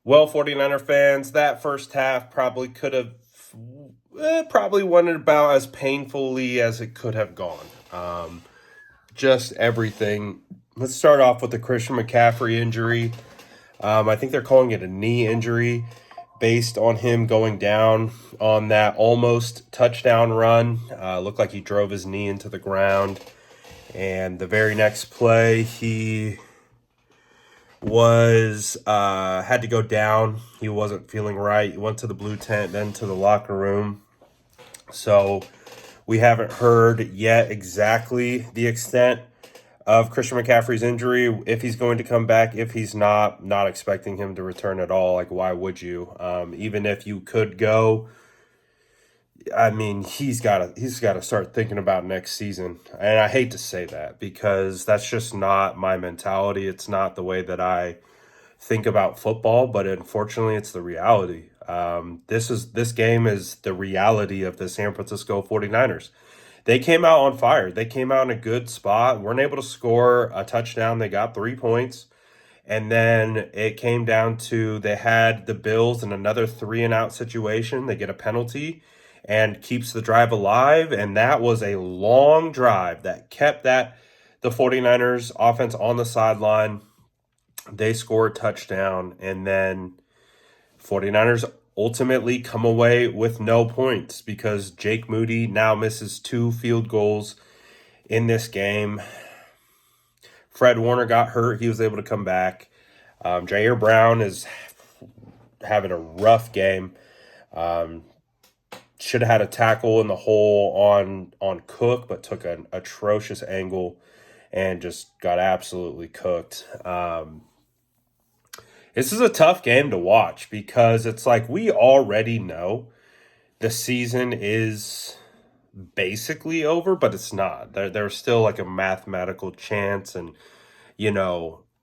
Well, 49er fans, that first half probably could have, probably went about as painfully as it could have gone. Just everything. Let's start off with the Christian McCaffrey injury. I think they're calling it a knee injury based on him going down on that almost touchdown run. Looked like he drove his knee into the ground. And the very next play, he was had to go down. He wasn't feeling right. He went to the blue tent, then to the locker room. So we haven't heard yet exactly the extent of Christian McCaffrey's injury, if he's going to come back, if he's not expecting him to return at all. Like, why would you? Even if you could go, I mean, he's got to start thinking about next season. And I hate to say that because that's just not my mentality. It's not the way that I think about football, but unfortunately, it's the reality. This game is the reality of the San Francisco 49ers. They came out on fire. They came out in a good spot, weren't able to score a touchdown. They got 3 points. And then it came down to they had the Bills in another three and out situation. They get a penalty and keeps the drive alive. And that was a long drive that kept the 49ers offense on the sideline. They score a touchdown, and then 49ers ultimately come away with no points because Jake Moody now misses 2 field goals in this game. Fred Warner got hurt. He was able to come back. Jair Brown is having a rough game. Should have had a tackle in the hole on Cook, but took an atrocious angle and just got absolutely cooked. This is a tough game to watch because it's like we already know the season is basically over, but it's not. There's still like a mathematical chance. And,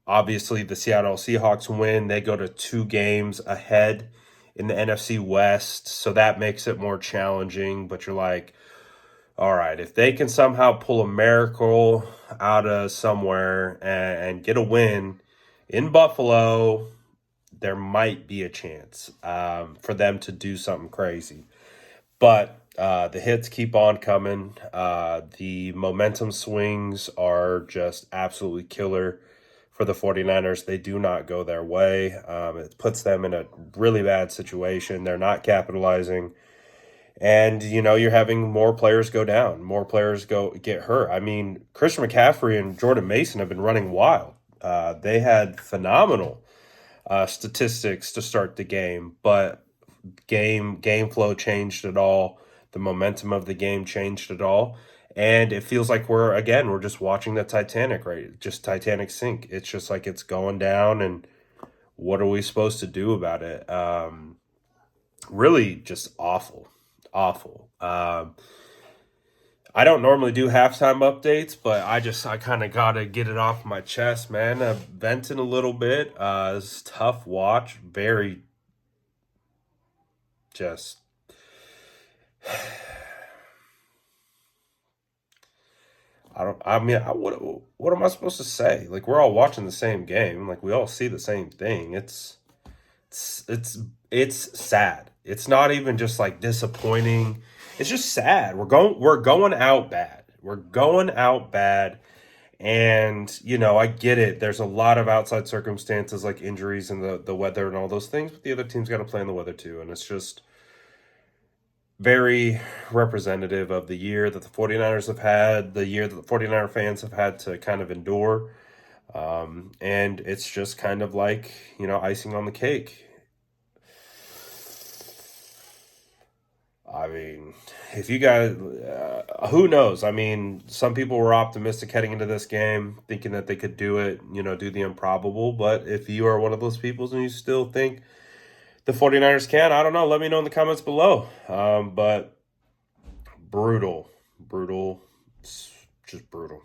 obviously the Seattle Seahawks win. They go to 2 games ahead in the NFC West. So that makes it more challenging. But you're like, all right, if they can somehow pull a miracle out of somewhere and get a win in Buffalo, there might be a chance for them to do something crazy. But the hits keep on coming. The momentum swings are just absolutely killer for the 49ers. They do not go their way. It puts them in a really bad situation. They're not capitalizing. And, you're having more players go down, more players get hurt. I mean, Christian McCaffrey and Jordan Mason have been running wild. They had phenomenal statistics to start the game, but game flow changed it all. The momentum of the game changed it all, and it feels like we're just watching the Titanic, right? Just Titanic sink. It's just like it's going down, and what are we supposed to do about it? Really, just awful, awful. I don't normally do halftime updates, but I kind of got to get it off my chest, man. I'm venting a little bit. It's a tough watch. Very just. What am I supposed to say? Like, we're all watching the same game. Like, we all see the same thing. It's, it's, it's sad. It's not even just like disappointing. It's just sad. We're going out bad. We're going out bad. And, I get it. There's a lot of outside circumstances like injuries and the weather and all those things, but the other team's got to play in the weather too. And it's just very representative of the year that the 49ers have had, the year that the 49er fans have had to kind of endure. And it's just kind of like, icing on the cake. I mean, if you guys, who knows? I mean, some people were optimistic heading into this game, thinking that they could do it, do the improbable. But if you are one of those people and you still think the 49ers can, I don't know. Let me know in the comments below. But brutal, brutal, it's just brutal.